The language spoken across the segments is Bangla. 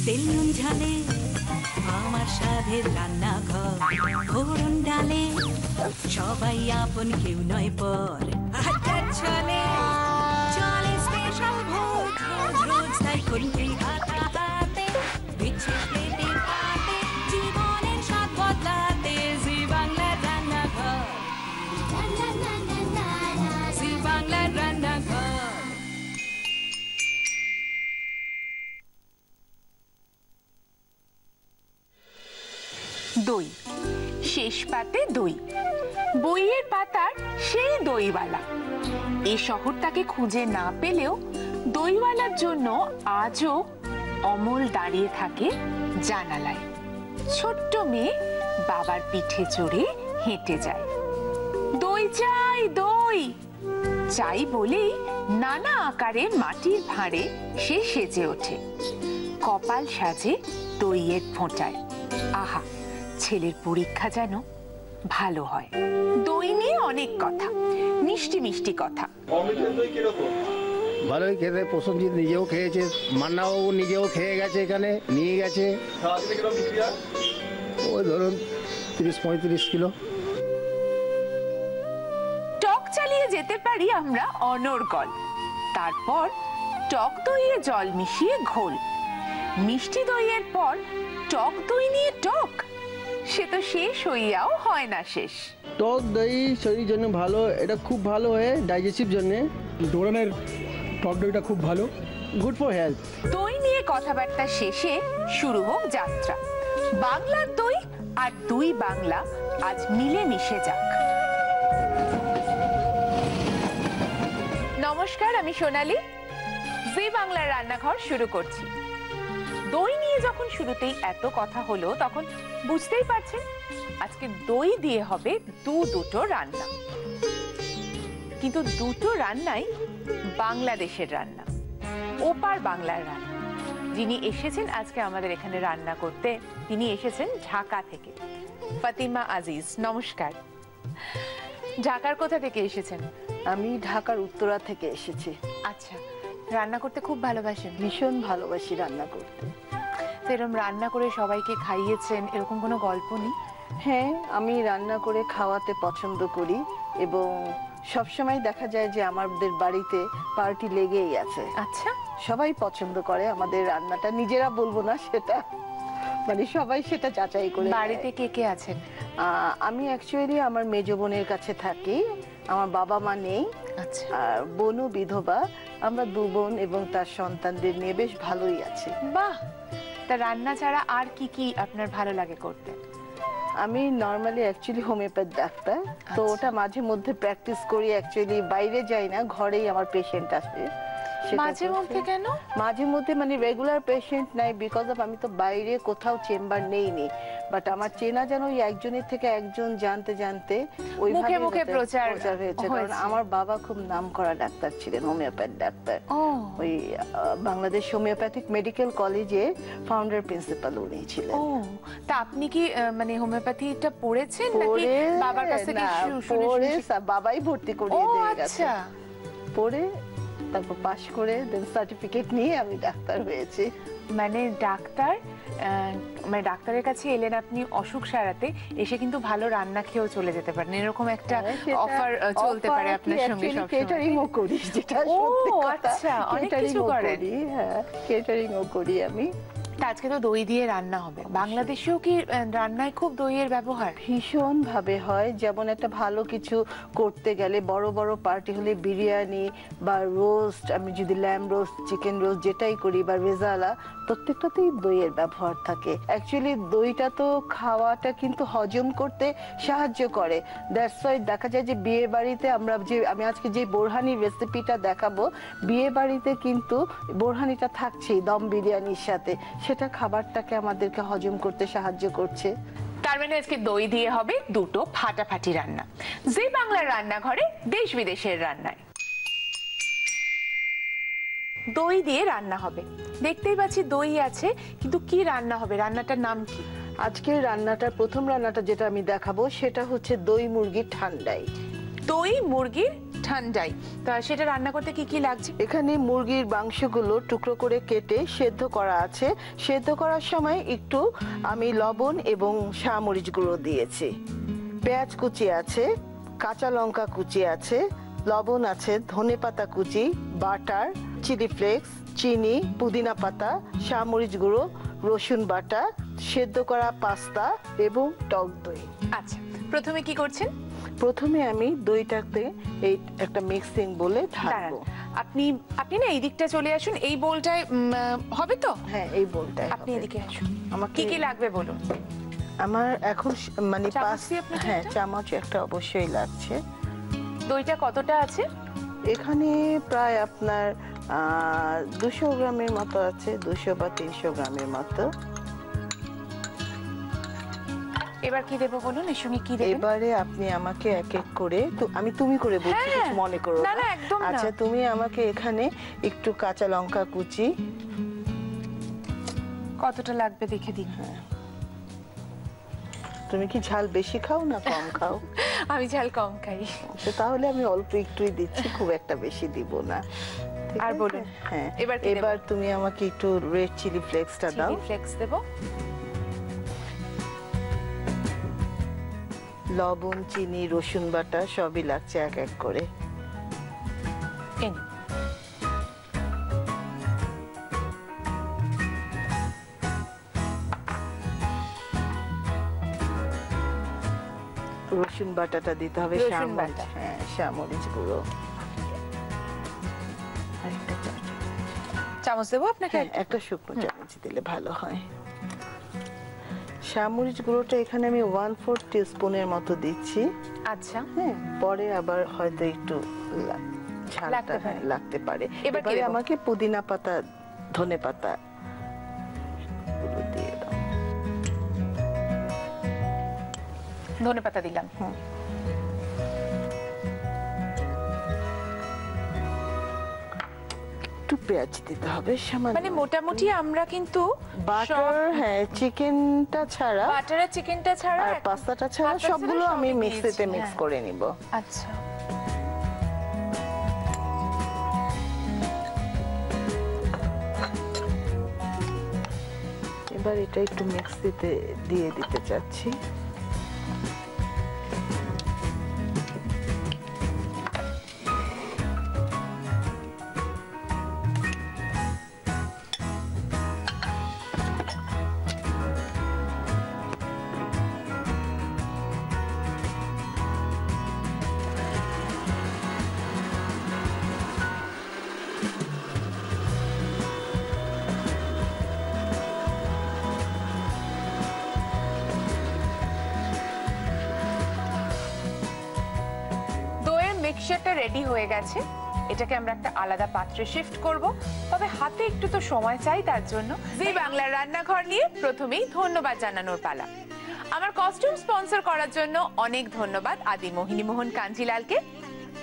তেল নুন ঝালে আমার স্বাদের রান্নাঘর, ফোড়ন ডালে সবাই আপন, কেউ নয় পর। আড্ডার ছলে চলে স্পেশাল ভোজ, রোজ রোজ তাই খুন্তি হাতে বিচ্ছে পেটে পাতে, জীবনের স্বাদ বদলাতে জি বাংলার রান্নাঘর, জি বাংলার রান্নাঘর। দই, শেষ পাতে দই, বইয়ের পাতার সেই দইওয়ালা। এই শহরটাকে খুঁজে না পেলেও দইওয়ালার জন্য আজও অমল দাঁড়িয়ে থাকে জানালায়। ছোট্ট মেয়ে বাবার পিঠে চড়ে হেঁটে যায়। দই চাই, দই চাই বলেই নানা আকারের মাটির ভাঁড়ে সে সেজে ওঠে। কপাল সাজে দইয়ের ফোঁটায়। আহা, ছেলের পরীক্ষা যেন ভালো হয়। দই নিয়ে অনেক কথা, মিষ্টি মিষ্টি কথা। ভালোই খেতে, প্রসেনজিৎ নিজেও খেয়েছে, মান্নাবাবু নিজেও খেয়ে গেছে, এখানে নিয়ে গেছে। ওই ধরুন 30-35 কিলো। টক চালিয়ে যেতে পারি আমরা অনর্গল। তারপর টক দইয়ে জল মিশিয়ে ঘোল। মিষ্টি দইয়ের পর টক দই নিয়ে টক, সে তো শেষ হইয়াও হয় না শেষ। টক দই শরীরের জন্য ভালো, এটা খুব ভালো হয় ডাইজেস্টিভ জন্য। দোরনের টক দইটা খুব ভালো, গুড ফর হেলথ। দই নিয়ে কথাবার্তা শেষে শুরু হোক যাত্রা। বাংলার দই আর দুই বাংলা আজ মিলে মিশে যাক। নমস্কার, আমি সোনালী। জি বাংলার রান্নাঘর শুরু করছি। দই নিয়ে যখন শুরুতেই এত কথা হলো, তখন বুঝতেই পারছেন আজকে দই দিয়ে হবে দুটো রান্না। কিন্তু দুটো রান্নাই বাংলাদেশের রান্না, ওপার বাংলার রান্না। যিনি এসেছেন আজকে আমাদের এখানে রান্না করতে, তিনি এসেছেন ঢাকা থেকে। ফাতিমা আজিজ, নমস্কার। ঢাকার কোথা থেকে এসেছেন? আমি ঢাকার উত্তরা থেকে এসেছি। আচ্ছা, রান্না করতে খুব ভালোবাসেন? ভীষণ ভালোবাসি রান্না করতে। এরকম রান্না করে সবাইকে খাইয়েছেন, এরকম কোনো গল্প নেই? হ্যাঁ, আমি রান্না করে খাওয়াতে পছন্দ করি এবং সবসময় দেখা যায় যে আমাদের বাড়িতে পার্টি লেগেই আছে। আচ্ছা, সবাই পছন্দ করে আমাদের রান্নাটা, নিজেরা বলবো না সেটা, মানে সবাই সেটা যাচাই করে। বাড়িতে কে কে আছেন? আমি অ্যাকচুয়ালি আমার মেজ বোনের কাছে থাকি, আমার বাবা মা নেই। আচ্ছা। আর বোনও বিধবা, আমরা দু বোন এবং তার সন্তানদের নিয়ে বেশ ভালোই আছি। বাহ, তা রান্না ছাড়া আর কি কি আপনার ভালো লাগে করতে? আমি নর্মালি অ্যাকচুয়ালি হোমিওপ্যাথ ডাক্তার, তো ওটা মাঝে মধ্যে প্র্যাকটিস করি। অ্যাকচুয়ালি বাইরে যাই না, ঘরেই আমার পেশেন্ট আসে। মাঝে মধ্যে? কেন মাঝে মধ্যে? মানে রেগুলার পেশেন্ট নাই, বিকজ অফ আমি তো বাইরে কোথাও চেম্বার নেইনি, বাট আমার চেনা যেন ওই একজনের থেকে একজন জানতে জানতে মুখে মুখে প্রচার হয়েছে। কারণ আমার বাবা খুব নামকরা ডাক্তার ছিলেন, হোমিওপ্যাথ ডাক্তার। ওই বাংলাদেশ হোমিওপ্যাথিক মেডিকেল কলেজে ফাউন্ডার প্রিন্সিপাল উনি ছিলেন। তা আপনি কি মানে হোমিওপ্যাথিটা পড়েছেন নাকি বাবার কাছ থেকে পড়ে? বাবাই ভর্তি করিয়ে দিয়ে গেছে। আচ্ছা, পড়ে তারপর পাশ করে দেন সার্টিফিকেট নিয়ে আমি ডাক্তার হয়েছি। মানে ডাক্তার, মানে ডাক্তারের কাছে এলেন আপনি অসুখ সারাতে, এসে কিন্তু ভালো রান্না খেয়েও চলে যেতে পারেন, এরকম একটা অফার চলতে পারে আপনার সঙ্গে সবসময়। কেটারিংও করি, যেটা সত্যি কথা। আচ্ছা, অনেক কিছু করেন। হ্যাঁ, কেটারিংও করি আমি। আজকে তো দই দিয়ে রান্না হবে। বাংলাদেশেও কি রান্নায় খুব দইয়ের ব্যবহার? ভীষণ ভাবে হয়। যেমন একটা ভালো কিছু করতে গেলে, বড় বড় পার্টি হলে বিরিয়ানি বা রোস্ট, আমি যদি ল্যাম্ব রোস্ট, চিকেন রোস্ট যেটাই করি বা রেজালা, প্রত্যেকটাতেই দইয়ের ব্যবহার থাকে। অ্যাকচুয়ালি দইটা তো খাওয়াটা কিন্তু হজম করতে সাহায্য করে। দ্যাটস ওয়াই দেখা যায় যে বিয়ে বাড়িতে আমরা আমি আজকে যে বোরহানির রেসিপিটা দেখাবো, বিয়ে বাড়িতে কিন্তু বোরহানিটা থাকছেই দম বিরিয়ানির সাথে। সেটা খাবারটাকে আমাদেরকে হজম করতে সাহায্য করছে। তার মানে আজকে দই দিয়ে হবে দুটো ফাটাফাটি রান্না। জি বাংলার রান্নাঘরে দেশ বিদেশের রান্নায় দই দিয়ে রান্না হবে। দেখতেই পাচ্ছি দই আছে, কিন্তু কি রান্না হবে? রান্নাটার নাম কি? আজকের রান্নাটার প্রথম রান্নাটা যেটা আমি দেখাবো সেটা হচ্ছে দই মুরগির ঠান্ডাই। দই মুরগির ঠান্ডাই। তা সেটা রান্না করতে কি কি লাগছে? এখানে মুরগির মাংসগুলো টুকরো করে কেটে সেদ্ধ করা আছে। সেদ্ধ করার সময় একটু আমি লবণ এবং শামরিচ গুঁড়ো দিয়েছি। পেঁয়াজ কুচি আছে, কাঁচা লঙ্কা কুচি আছে, লবণ আছে, ধনেপাতা কুচি, বাটার, চিলি ফ্লেক্স, চিনি, পুদিনা পাতা, শামরিচ গুঁড়ো, রসুন বাটা, সেদ্ধ করা পাস্তা এবং টক দই। আচ্ছা, প্রথমে কি করছেন? প্রথমে আমি দইটাতে এই একটা মিক্সিং বলে ঢালবো। আপনি আপনি না এই দিকটা চলে আসুন, এই বোলটায় হবে তো? হ্যাঁ, এই বোলটায় আপনি এদিকে আসুন। আমাকে কি কি লাগবে বলুন। আমার এখন মানে চামচ দিয়ে আপনাকে হ্যাঁ, একটা? চামচ একটা অবশ্যই লাগছে। দইটা কতটা আছে? এখানে প্রায় আপনার 200 গ্রামের মতো আছে, 200 বা 300 গ্রামের মতো। এবার কি দেবো বলুন, এর সঙ্গে কি দেবেন? এবারে আপনি আমাকে এক এক করে, তো আমি তুমি করে বলছি, হ্যাঁ, কিছু মনে করো না, না, একদম না। আচ্ছা, তুমি আমাকে এখানে একটু কাঁচা লঙ্কা কুচি। কতটা লাগবে দেখে দিন। তুমি কি ঝাল বেশি খাও না কম খাও? আমি ঝাল কম খাই। তো তাহলে আমি অল্প একটুই দিচ্ছি, খুব একটা বেশি দিব না। ঠিক আর আছে? বলুন। হ্যাঁ, এবার কি দেব? এবার তুমি আমাকে একটু রেড চিলি ফ্লেক্সটা দাও। চিলি ফ্লেক্স দেবো। লবণ, চিনি, রসুন বাটা সবই লাগছে এক এক করে। এই নিন। রসুন বাটাটা দিতে হবে, রসুন শামরিচ, বাটা। হ্যাঁ, শামরিচ গুঁড়ো আরেকটা চামচ। চামচ দেবো আপনাকে? হ্যাঁ, একটা শুকনো চামচ দিলে ভালো হয়। শামরিচ গুঁড়োটা এখানে আমি 1/4 টিস্পুনের মতো দিচ্ছি। আচ্ছা, হ্যাঁ, পরে আবার হয়তো একটু ঝালটা লাগতে পারে। লাগতে পারে। এবার কি এবারে দেবো? আমাকে পুদিনা পাতা, ধনে পাতা গুলো দিয়ে দাও। ধনেপাতা দিলাম। একটু পেঁয়াজ দিতে হবে সামান্য। মানে মোটামুটি আমরা কিন্তু বাটার, হ্যাঁ, চিকেনটা ছাড়া বাটার চিকেনটা ছাড়া আর পাস্তাটা ছাড়া পাস্তা সবগুলো ছাড়া আমি সবই মিক্সিতে দিয়েছি, মিক্স হ্যাঁ। করে নিব। আচ্ছা, এবার এটা একটু মিক্সিতে দিয়ে দিতে চাচ্ছি। দইয়ের মিক্সচারটা রেডি হয়ে গেছে। এটাকে আমরা একটা আলাদা পাত্রে শিফট করব, তবে হাতে একটু তো সময় চাই তার জন্য। জি বাংলার রান্নাঘর নিয়ে প্রথমেই ধন্যবাদ জানানোর পালা। আমার কস্টিউম স্পন্সর করার জন্য অনেক ধন্যবাদ আদি মোহিনী মোহন কাঞ্জিলালকে।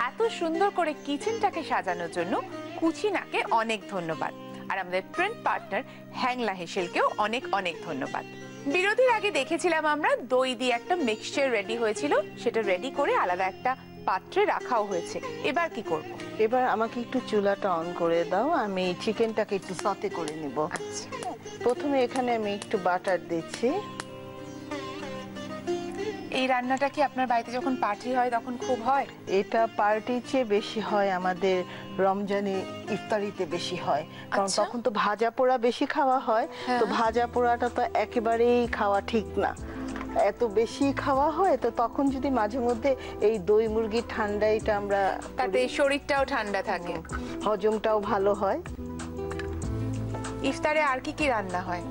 এত সুন্দর করে কিচেনটাকে সাজানোর জন্য কুচিনাকে অনেক ধন্যবাদ। আর আমাদের প্রিন্ট পার্টনার হ্যাংলা হেসেলকেও অনেক অনেক ধন্যবাদ। বিরতির আগে দেখেছিলাম আমরা দই দিয়ে একটা মিক্সচার রেডি হয়েছিল, সেটা রেডি করে আলাদা একটা পাত্রে রাখাও হয়েছে। এবার কি করব? এবার আমাকে একটু চুলাটা অন করে দাও, আমি চিকেনটাকে একটু সতে করে নিব। আচ্ছা, প্রথমে এখানে আমি একটু বাটার দিচ্ছি। এই রান্নাটা কি আপনার বাড়িতে যখন পার্টি হয় তখন খুব হয়? এটা পার্টির চেয়ে বেশি হয় আমাদের রমজানে ইফতারিতে বেশি হয়, কারণ আচ্ছা। তখন তো ভাজা পোড়া বেশি খাওয়া হয়। তো ভাজা পোড়াটা তো একেবারেই খাওয়া ঠিক না, এত বেশি খাওয়া হয়। তো তখন যদি মাঝে মধ্যে এই দই মুরগির ঠান্ডা এটা আমরা তাতে শরীরটাও ঠান্ডা থাকে, হজমটাও ভালো হয়। ইফতারে আর কি কি রান্না হয়?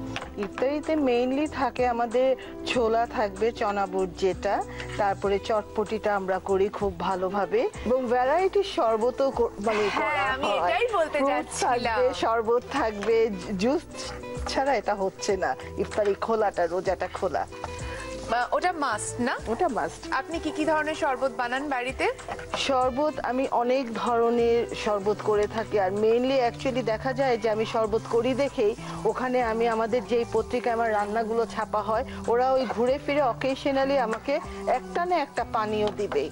ইফতারিতে মেইনলি থাকে আমাদের ছোলা থাকবে, চনা বুট যেটা, তারপরে চটপটিটা আমরা করি খুব ভালোভাবে, এবং ভ্যারাইটি শরবতও মানে করা আমি হয়। এটাই বলতে Fruits যাচ্ছিলাম। থাকবে, শরবত থাকবে, জুস ছাড়া এটা হচ্ছে না। ইফতারি খোলাটা, রোজাটা খোলা। ওটা মাস্ট না? ওটা মাস্ট। আপনি কি কি ধরনের শরবত বানান বাড়িতে? শরবত আমি অনেক ধরনের শরবত করে থাকি, আর মেইনলি অ্যাকচুয়ালি দেখা যায় যে আমি শরবত করি দেখেই ওখানে আমি আমাদের যেই পত্রিকায় আমার রান্নাগুলো ছাপা হয় ওরা ওই ঘুরে ফিরে অকেশনালি আমাকে একটা না একটা পানীয় দিবেই।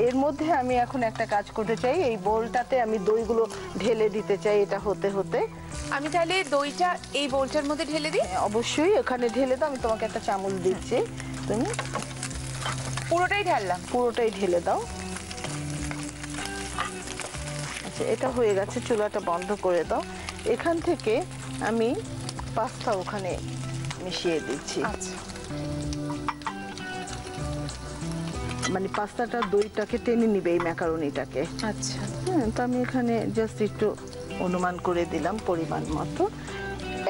এর মধ্যে আমি এখন একটা কাজ করতে চাই, এই বোলটাতে আমি দইগুলো ঢেলে দিতে চাই। এটা হতে হতে আমি তাহলে দইটা এই বোলটার মধ্যে ঢেলে দিই? অবশ্যই ওখানে ঢেলে দাও, আমি তোমাকে একটা চামচ দিচ্ছি, তুমি পুরোটাই ঢাললাম? পুরোটাই ঢেলে দাও। আচ্ছা, এটা হয়ে গেছে, চুলাটা বন্ধ করে দাও। এখান থেকে আমি পাস্তা ওখানে মিশিয়ে দিচ্ছি। আচ্ছা, মানে পাস্তাটা দইটাকে টেনে নিবে এই ম্যাকারনিটাকে। আচ্ছা, হ্যাঁ, তো আমি এখানে জাস্ট একটু অনুমান করে দিলাম পরিমাণ মতো।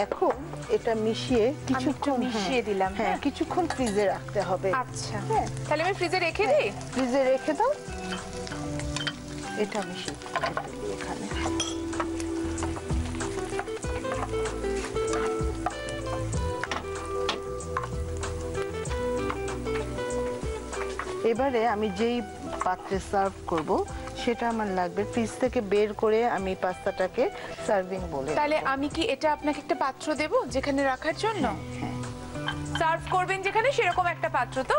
এখন এটা মিশিয়ে কিছুক্ষণ মিশিয়ে দিলাম। হ্যাঁ, কিছুক্ষণ ফ্রিজে রাখতে হবে। আচ্ছা, হ্যাঁ, তাহলে আমি ফ্রিজে রেখে দিই? ফ্রিজে রেখে দাও। এটা মিশিয়ে দিই এখানে। এবারে আমি যেই পাত্রে সার্ভ করব সেটা আমার লাগবে, ফ্রিজ থেকে বের করে আমি পাস্তাটাকে সার্ভিং বলে। তাহলে আমি কি এটা আপনাকে একটা পাত্র দেব যেখানে রাখার জন্য? হ্যাঁ, সার্ভ করবেন যেখানে সেরকম একটা পাত্র তো?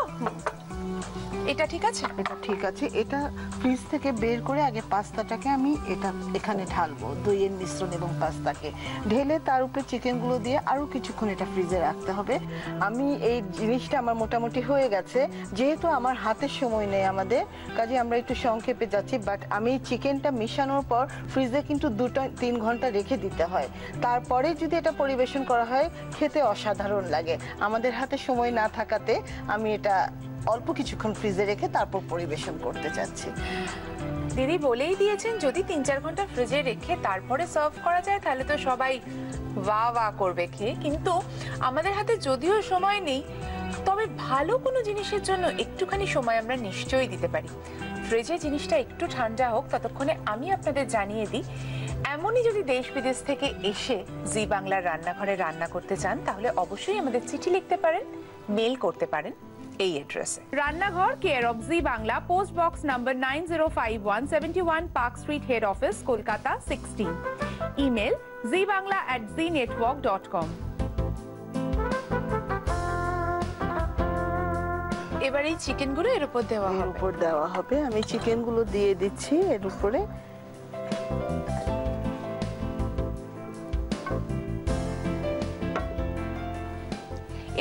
এটা ঠিক আছে? এটা ঠিক আছে। এটা ফ্রিজ থেকে বের করে আগে পাস্তাটাকে আমি এখানে ঢালবো, দইয়ের মিশ্রণ এবং পাস্তাকে ঢেলে তার উপরে চিকেনগুলো দিয়ে আরও কিছুক্ষণ এটা ফ্রিজে রাখতে হবে। আমি এই জিনিসটা আমার মোটামুটি হয়ে গেছে, যেহেতু আমার হাতের সময় নেই আমাদের, কাজে আমরা একটু সংক্ষেপে যাচ্ছি। বাট আমি চিকেনটা মিশানোর পর ফ্রিজে কিন্তু 2-3 ঘন্টা রেখে দিতে হয়, তারপরে যদি এটা পরিবেশন করা হয় খেতে অসাধারণ লাগে। আমাদের হাতে সময় না থাকাতে আমি এটা অল্প কিছুক্ষণ ফ্রিজে রেখে তারপর পরিবেশন করতে চাচ্ছি। দিদি বলেই দিয়েছেন যদি 3-4 ঘন্টা ফ্রিজে রেখে তারপরে সার্ভ করা যায় তাহলে তো সবাই ওয়া ওয়া করবে খেয়ে। কিন্তু আমাদের হাতে যদিও সময় নেই, তবে ভালো কোনো জিনিসের জন্য একটুখানি সময় আমরা নিশ্চয়ই দিতে পারি। ফ্রিজে জিনিসটা একটু ঠান্ডা হোক ততক্ষণে আমি আপনাদের জানিয়ে দিই, এমনই যদি দেশ বিদেশ থেকে এসে জি বাংলার রান্নাঘরে রান্না করতে চান তাহলে অবশ্যই আমাদের চিঠি লিখতে পারেন, মেল করতে পারেন এই অ্যাড্রেসে। রান্নাঘর, care of G Bangla, post box number 9051, 71 park street, head office, Kolkata 16। Email zbangla@znetwork.com। এবার এই চিকেনগুলো এর উপর দেওয়া হবে। আমি চিকেনগুলো দিয়ে দিচ্ছি এর উপরে।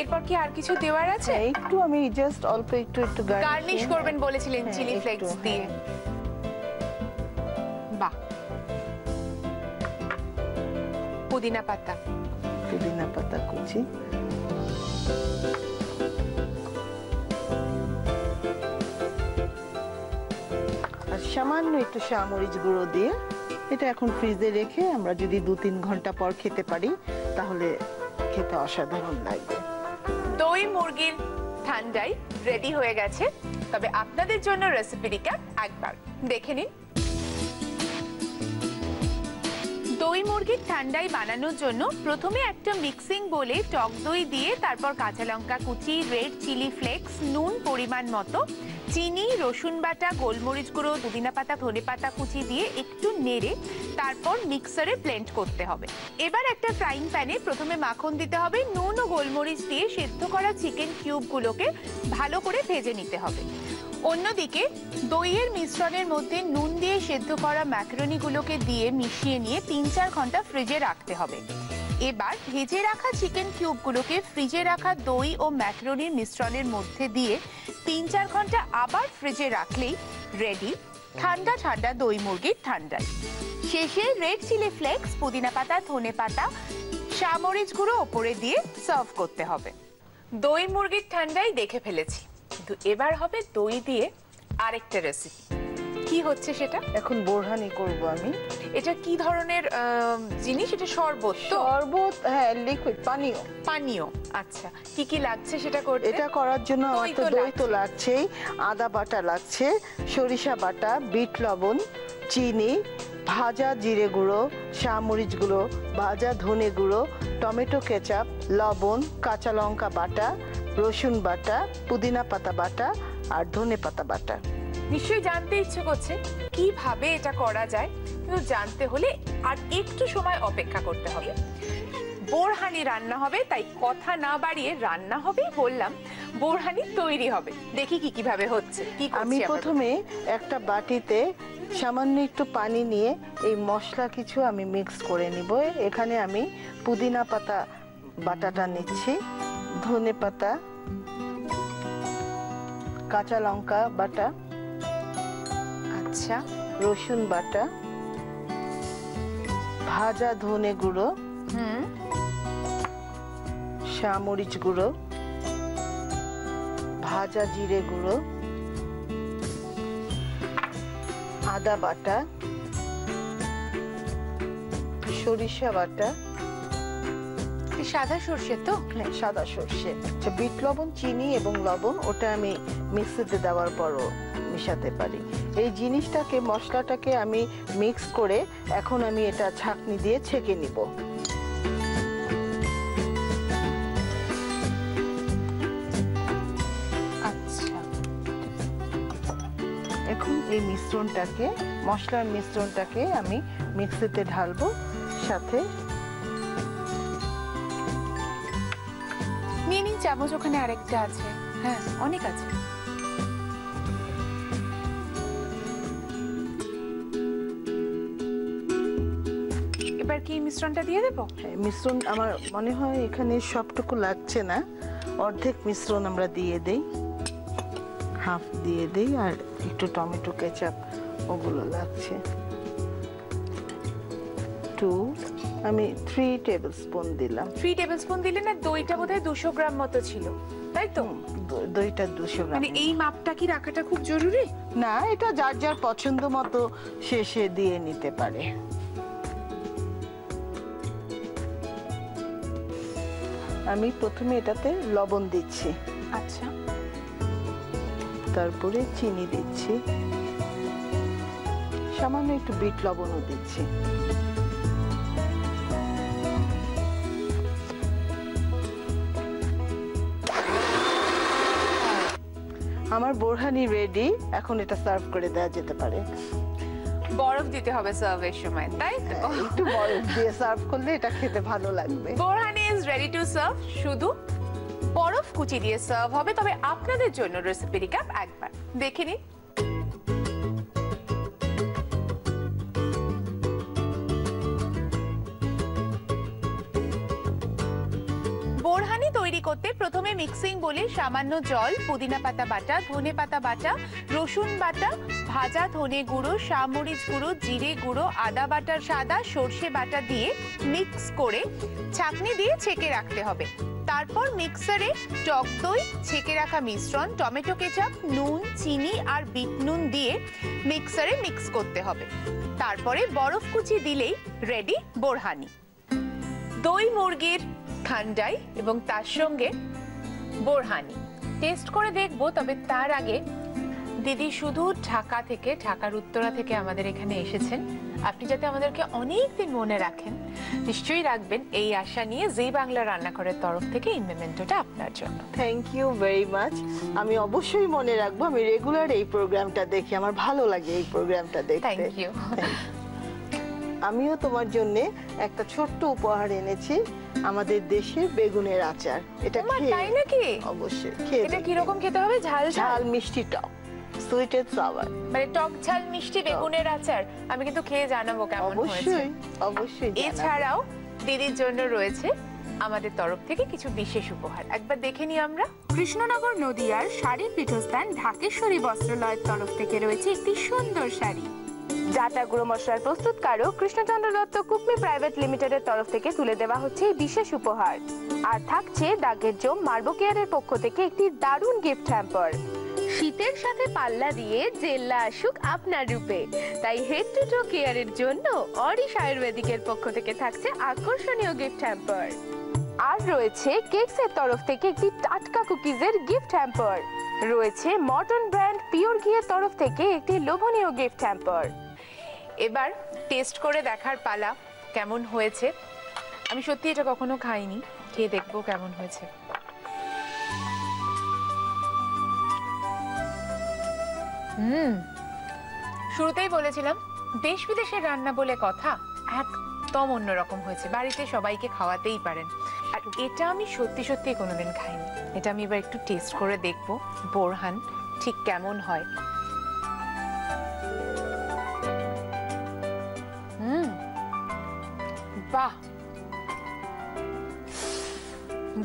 এরপর কি আর কিছু দেওয়ার আছে? একটু আমি জাস্ট অল্প একটু গার্নিশ করবেন বলেছিলেন চিলি ফ্লেক্স দিয়ে। বাহ, পুদিনা পাতা কুচি। আর সামান্য একটু শামরিচ গুঁড়ো দিয়ে এটা এখন ফ্রিজে রেখে আমরা যদি 2-3 ঘন্টা পর খেতে পারি তাহলে খেতে অসাধারণ লাগবে। দই মুরগির ঠান্ডাই রেডি হয়ে গেছে, তবে আপনাদের জন্য রেসিপি রিক্যাপ একবার দেখে নিন। দই মুরগির ঠান্ডাই বানানোর জন্য প্রথমে একটা মিক্সিং বোলে টক দই দিয়ে তারপর কাঁচা লঙ্কা কুচি, রেড চিলি ফ্লেক্স, নুন পরিমাণ মতো, চিনি, রসুন বাটা, গোলমরিচ গুঁড়ো, পুদিনা পাতা, ধনে পাতা কুচি দিয়ে একটু নেড়ে তারপর মিক্সারে ব্লেন্ড করতে হবে। এবার একটা ফ্রাইং প্যানে প্রথমে মাখন দিতে হবে, নুন ও গোলমরিচ দিয়ে সেদ্ধ করা চিকেন কিউবগুলোকে ভালো করে ভেজে নিতে হবে। অন্যদিকে দইয়ের মিশ্রণের মধ্যে নুন দিয়ে সেদ্ধ করা ম্যাকারনিগুলোকে দিয়ে মিশিয়ে নিয়ে 3-4 ঘন্টা ফ্রিজে রাখতে হবে। এবার ভেজে রাখা চিকেন কিউবগুলোকে ফ্রিজে রাখা দই ও ম্যাকারনির মিশ্রণের মধ্যে দিয়ে 3-4 ঘন্টা আবার ফ্রিজে রাখলেই রেডি ঠান্ডা ঠান্ডা দই মুরগির ঠান্ডাই। শেষে রেড চিলি ফ্লেক্স, পুদিনা পাতা, ধনে পাতা, শামরিচ গুঁড়ো ওপরে দিয়ে সার্ভ করতে হবে। দই মুরগির ঠান্ডাই দেখে ফেলেছি, কিন্তু এবার হবে দই দিয়ে আরেকটা রেসিপি। কি হচ্ছে সেটা? এখন বোরহানি করব আমি। এটা কি ধরনের জিনিস? এটা শরবত? শরবত, হ্যাঁ, লিকুইড পানীয়। আচ্ছা, কি কি লাগছে সেটা করতে? এটা করার জন্য আমার তো দই তো লাগছেই, আদা বাটা লাগছে, সরিষা বাটা, বিট লবণ, চিনি, ভাজা জিরে গুঁড়ো, শামরিচ গুঁড়ো, ভাজা ধনে গুঁড়ো, টমেটো কেচাপ, লবণ, কাঁচা লঙ্কা বাটা, রসুন বাটা, পুদিনা পাতা বাটা আর ধনে পাতা বাটা। নিশ্চয়ই জানতে ইচ্ছে করছে কিভাবে এটা করা যায়, কিন্তু জানতে হলে আর একটু সময় অপেক্ষা করতে হবে। বোরহানি রান্না হবে, তাই কথা না বাড়িয়ে রান্না হবেই বললাম, বোরহানি তৈরি হবে। দেখি কি কিভাবে হচ্ছে। কি আমি প্রথমে একটা বাটিতে সামান্য একটু পানি নিয়ে এই মশলা কিছু আমি মিক্স করে নিব। এখানে আমি পুদিনা পাতা বাটাটা নিচ্ছি, ধনে পাতা, কাঁচা লঙ্কা বাটা, আচ্ছা, রসুন বাটা, ভাজা ধনে গুঁড়ো, শামরিচ গুঁড়ো, ভাজা জিরে গুঁড়ো, আদা বাটা, সরিষা বাটা, সাদা সর্ষে তো? হ্যাঁ, সাদা সর্ষে। আচ্ছা, বিট লবণ, চিনি এবং লবণ ওটা আমি মিক্সিতে দেওয়ার পরও মিশাতে পারি। এই জিনিসটাকে, মশলাটাকে আমি মিক্স করে এখন আমি এটা ছাঁকনি দিয়ে ছেঁকে নিব। আচ্ছা, এখন এই মিশ্রণটাকে, মশলার মিশ্রণটাকে আমি মিক্সিতে ঢালবো। সাথে নিয়ে নিন চামচ, ওখানে আরেকটা আছে। হ্যাঁ, অনেক আছে। এবার কি মিশ্রণটা দিয়ে দেবো? মিশ্রণ আমার মনে হয় এখানে সবটুকু লাগছে না, অর্ধেক মিশ্রণ আমরা দিয়ে দেই, হাফ দিয়ে দেই, আর একটু টমেটো কেচাপ ওগুলো লাগছে। আমি 3 টেবিল স্পুন দিলাম। 3 টেবিল স্পুন দিলে না? দইটা বোধহয় 200 গ্রাম মতো ছিল, তাই তো? দইটা 200 গ্রাম। মানে এই মাপটা কি রাখাটা খুব জরুরি? না, এটা যার যার পছন্দ মতো শেষে দিয়ে নিতে পারে। আমি প্রথমে এটাতে লবণ দিচ্ছি, আচ্ছা, তারপরে চিনি দিচ্ছি, সামান্য একটু বিট লবণও দিচ্ছি। আমার বোরহানি রেডি, এখন এটা সার্ভ করে দেওয়া যেতে পারে। বরফ দিতে হবে সার্ভের সময়, তাই তো? একটু বরফ দিয়ে সার্ভ করলে এটা খেতে ভালো লাগবে। Borhani is ready to serve. শুধু বরফ কুচি দিয়ে সার্ভ হবে। তবে আপনাদের জন্য রেসিপি রিক্যাপ একবার দেখে নিন। বোরহানি তৈরি করতে প্রথমে মিক্সিং বলে সামান্য জল, পুদিনা পাতা বাটা, ধনে পাতা বাটা, রসুন বাটা, ভাজা ধনে গুঁড়ো, শামরিচ গুঁড়ো, জিরে গুঁড়ো, আদা বাটা, সাদা সর্ষে বাটা দিয়ে মিক্স করে ছাঁকনি দিয়ে ছেঁকে রাখতে হবে। তারপর মিক্সারে টক দই, ছেঁকে রাখা মিশ্রণ, টমেটো কেচাপ, নুন, চিনি আর বিট নুন দিয়ে মিক্সারে মিক্স করতে হবে। তারপরে বরফ কুচি দিলেই রেডি বোরহানি। দই মুরগির ঠান্ডাই এবং তার সঙ্গে বোরহানি টেস্ট করে দেখবো। তবে তার আগে দিদি শুধু ঢাকা থেকে, ঢাকার উত্তরা থেকে আমাদের এখানে এসেছেন। আপনি যাতে আমাদেরকে অনেক দিন মনে রাখেন, নিশ্চয়ই রাখবেন, এই আশা নিয়ে জি বাংলা রান্নাঘরের তরফ থেকে এই মেমেন্টোটা আপনার জন্য। Thank you very much. আমি অবশ্যই মনে রাখবো। আমি রেগুলার এই প্রোগ্রামটা দেখি, আমার ভালো লাগে এই প্রোগ্রামটা দেখতে। Thank you. আমিও তোমার জন্য একটা ছোট্ট উপহার এনেছি, আমাদের দেশের বেগুনের আচার। এটা তাই নাকি? অবশ্যই খেয়ে। এটা কি রকম খেতে হবে? ঝাল ঝাল মিষ্টি টক, সুইট এন্ড সাওয়ার, মানে টক ঝাল মিষ্টি বেগুনের আচার। আমি কিন্তু খেয়ে জানাবো কেমন হয়েছে। অবশ্যই অবশ্যই। এছাড়াও দিদির জন্য রয়েছে আমাদের তরফ থেকে কিছু বিশেষ উপহার, একবার দেখে নিই আমরা। কৃষ্ণনগর নদিয়ার শাড়ি পীঠস্থান ঢাকেশ্বরী বস্ত্রালয়ের তরফ থেকে রয়েছে একটি সুন্দর শাড়ি। জাটা গুঁড়ো মশলার প্রস্তুতকারক কৃষ্ণচন্দ্র দত্ত কুকমি প্রাইভেট লিমিটেডের তরফ থেকে তুলে দেওয়া হচ্ছে এই বিশেষ উপহার। আর থাকছে দাগের জম মার্বো কেয়ারের পক্ষ থেকে একটি দারুণ গিফট হ্যাম্পার। শীতের সাথে পাল্লা দিয়ে জেল্লা আসুক আপনার রূপে, তাই হেড টু টো কেয়ারের জন্য অরিশ আয়ুর্বেদিকের পক্ষ থেকে থাকছে আকর্ষণীয় গিফট হ্যাম্পার। আর রয়েছে কেকসের তরফ থেকে একটি টাটকা কুকিজের গিফট হ্যাম্পার। রয়েছে মর্টন ব্র্যান্ড পিওর ঘিয়ের তরফ থেকে একটি লোভনীয় গিফট হ্যাম্পার। এবার টেস্ট করে দেখার পালা, কেমন হয়েছে। আমি সত্যি এটা কখনো খাইনি, খেয়ে দেখবো কেমন হয়েছে। শুরুতেই বলেছিলাম দেশ বিদেশের রান্না বলে কথা, একদম অন্যরকম হয়েছে। বাড়িতে সবাইকে খাওয়াতেই পারেন। আর এটা আমি সত্যি সত্যি কোনোদিন খাইনি। এটা আমি এবার একটু টেস্ট করে দেখবো বোরহান ঠিক কেমন হয়। বাহ,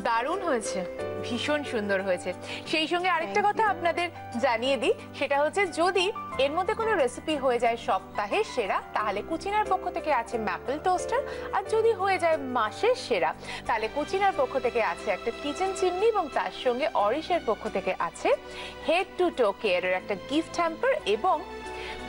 দারুণ হয়েছে, ভীষণ সুন্দর হয়েছে। সেই সঙ্গে আরেকটা কথা আপনাদের জানিয়ে দিই, সেটা হচ্ছে যদি এর মধ্যে কোনো রেসিপি হয়ে যায় সপ্তাহের সেরা, তাহলে কুচিনার পক্ষ থেকে আছে ম্যাপল টোস্টার। আর যদি হয়ে যায় মাসের সেরা, তাহলে কুচিনার পক্ষ থেকে আছে একটা কিচেন চিমনি, এবং তার সঙ্গে অরিশের পক্ষ থেকে আছে হেড টু টো কেয়ারের একটা গিফট হ্যাম্পার, এবং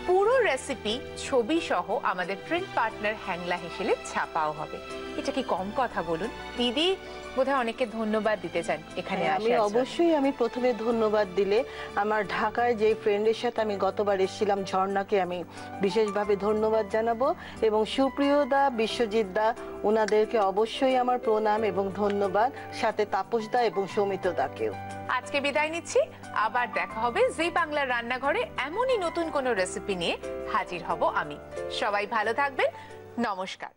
পুরো রেসিপি ছবি সহ আমাদের প্রিন্ট পার্টনার হ্যাংলা হেসেলে ছাপাও হবে। এটা কি কম কথা বলুন? দিদি বোধহয় অনেককে ধন্যবাদ দিতে চান এখানে আমি অবশ্যই, আমি প্রথমে ধন্যবাদ দিলে আমার ঢাকায় যে ফ্রেন্ডের সাথে আমি গতবার এসেছিলাম, ঝর্ণাকে আমি বিশেষভাবে ধন্যবাদ জানাবো, এবং সুপ্রিয় দা, বিশ্বজিৎ দা, ওনাদেরকে অবশ্যই আমার প্রণাম এবং ধন্যবাদ, সাথে তাপস দা এবং সৌমিত দাকেও। আজকে বিদায় নিচ্ছি, আবার দেখা হবে জি বাংলার রান্নাঘরে। এমনই নতুন কোনো রেসিপি নিয়ে হাজির হব আমি। সবাই ভালো থাকবেন, নমস্কার।